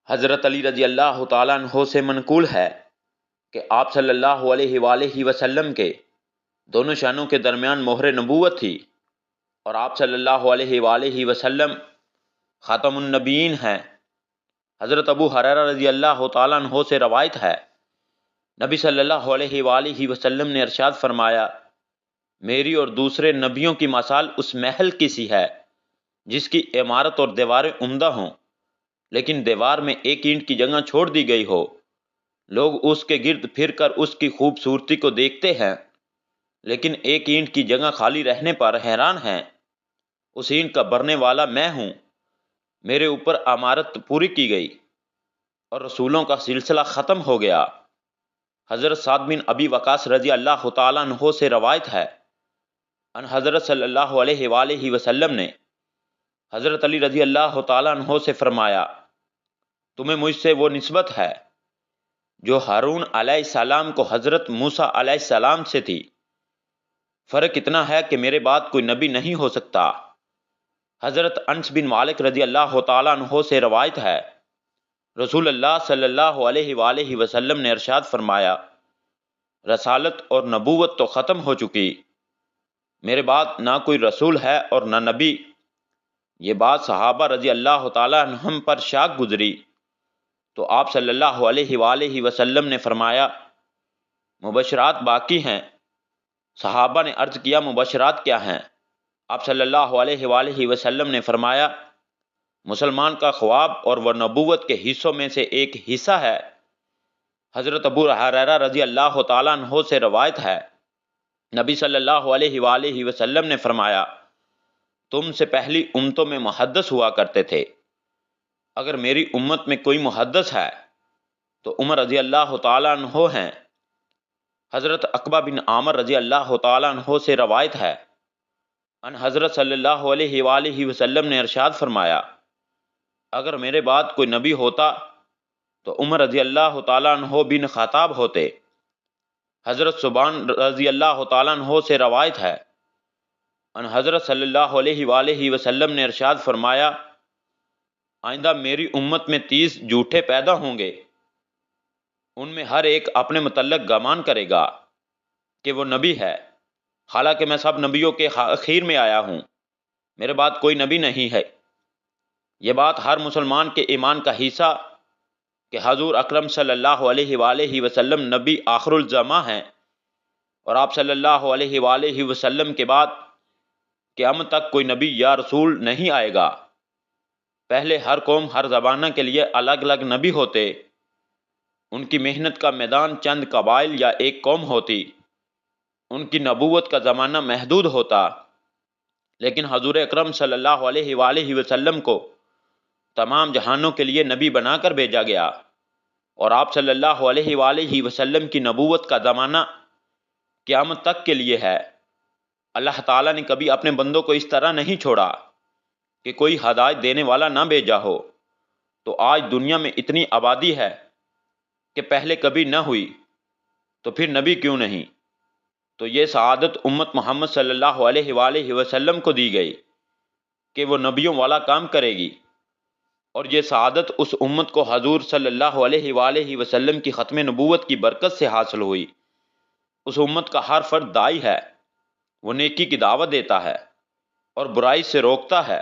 حضرت علی رضی اللہ تعالیٰ عنہ سے منقول ہے کہ آپ صلی اللہ علیہ وآلہ وسلم کے دونوں شانوں کے درمیان مہر نبوت تھی، اور آپ صلی اللہ علیہ وآلہ وسلم خاتم النبیین ہیں۔ حضرت ابو ہریرہ رضی اللہ تعالیٰ عنہ سے روایت ہے، نبی صلی اللہ علیہ وآلہ وسلم نے ارشاد فرمایا، میری اور دوسرے نبیوں کی مثال اس محل کی سی ہے جس کی عمارت اور دیواریں عمدہ ہوں، لیکن دیوار میں ایک اینٹ کی جگہ چھوڑ دی گئی ہو۔ لوگ اس کے گرد پھر کر اس کی خوبصورتی کو دیکھتے ہیں، لیکن ایک اینٹ کی جگہ خالی رہنے پر حیران ہیں۔ اس اینٹ کا بھرنے والا میں ہوں، میرے اوپر عمارت پوری کی گئی اور رسولوں کا سلسلہ ختم ہو گیا۔ حضرت سعد بن ابی وقاص رضی اللہ تعالیٰ عنہ سے روایت ہے، ان حضرت صلی اللہ علیہ وآلہ وسلم نے حضرت علی رضی اللہ تعالیٰ عنہ سے فرمایا، تمہیں مجھ سے وہ نسبت ہے جو ہارون علیہ السلام کو حضرت موسیٰ علیہ السلام سے تھی۔ فرق اتنا ہے کہ میرے بعد کوئی نبی نہیں ہو سکتا۔ حضرت انس بن مالک رضی اللہ تعالیٰ عنہ سے روایت ہے، رسول اللہ صلی اللہ علیہ وآلہ وسلم نے ارشاد فرمایا، رسالت اور نبوت تو ختم ہو چکی، میرے بعد نہ کوئی رسول ہے اور نہ نبی۔ یہ بات صحابہ رضی اللہ تعالیٰ عنہم پر شاق گزری تو آپ صلی اللہ علیہ وآلہ وسلم نے فرمایا، مبشرات باقی ہیں۔ صحابہ نے عرض کیا، مبشرات کیا ہیں؟ آپ صلی اللہ علیہ وآلہ وسلم نے فرمایا، مسلمان کا خواب اور وہ نبوت کے حصوں میں سے ایک حصہ ہے۔ حضرت ابو ہریرہ رضی اللہ تعالیٰ عنہ سے روایت ہے، نبی صلی اللہ علیہ وآلہ وسلم نے فرمایا، تم سے پہلی امتوں میں محدث ہوا کرتے تھے، اگر میری امت میں کوئی محدث ہے تو عمر رضی اللہ تعالیٰ عنہ ہیں۔ حضرت عقبہ بن عامر رضی اللہ تعالیٰ عنہ سے روایت ہے، ان حضرت صلی اللہ علیہ وآلہ وسلم نے ارشاد فرمایا، اگر میرے بعد کوئی نبی ہوتا تو عمر رضی اللہ تعالیٰ عنہ بن خطاب ہوتے۔ حضرت ثوبان رضی اللہ تعالیٰ عنہ سے روایت ہے، ان حضرت صلی اللہ علیہ وآلہ وسلم نے ارشاد فرمایا، آئندہ میری امت میں 30 جھوٹے پیدا ہوں گے، ان میں ہر ایک اپنے متعلق گمان کرے گا کہ وہ نبی ہے، حالانکہ میں سب نبیوں کے اخیر میں آیا ہوں، میرے بعد کوئی نبی نہیں ہے۔ یہ بات ہر مسلمان کے ایمان کا حصہ کہ حضور اکرم صلی اللہ علیہ وآلہ وسلم نبی آخر الزماں ہیں، اور آپ صلی اللہ علیہ وآلہ وسلم کے بعد قیامت تک کوئی نبی یا رسول نہیں آئے گا۔ پہلے ہر قوم ہر زمانہ کے لیے الگ الگ نبی ہوتے، ان کی محنت کا میدان چند قبائل یا ایک قوم ہوتی، ان کی نبوت کا زمانہ محدود ہوتا، لیکن حضور اکرم صلی اللہ علیہ وآلہ وسلم کو تمام جہانوں کے لیے نبی بنا کر بھیجا گیا، اور آپ صلی اللہ علیہ وآلہ وسلم کی نبوت کا زمانہ قیامت تک کے لیے ہے۔ اللہ تعالیٰ نے کبھی اپنے بندوں کو اس طرح نہیں چھوڑا کہ کوئی ہدایت دینے والا نہ بھیجا ہو۔ تو آج دنیا میں اتنی آبادی ہے کہ پہلے کبھی نہ ہوئی، تو پھر نبی کیوں نہیں؟ تو یہ سعادت امت محمد صلی اللہ علیہ وآلہ وسلم کو دی گئی کہ وہ نبیوں والا کام کرے گی، اور یہ سعادت اس امت کو حضور صلی اللہ علیہ وآلہ وسلم کی ختم نبوت کی برکت سے حاصل ہوئی۔ اس امت کا ہر فرد داعی ہے، وہ نیکی کی دعوت دیتا ہے اور برائی سے روکتا ہے۔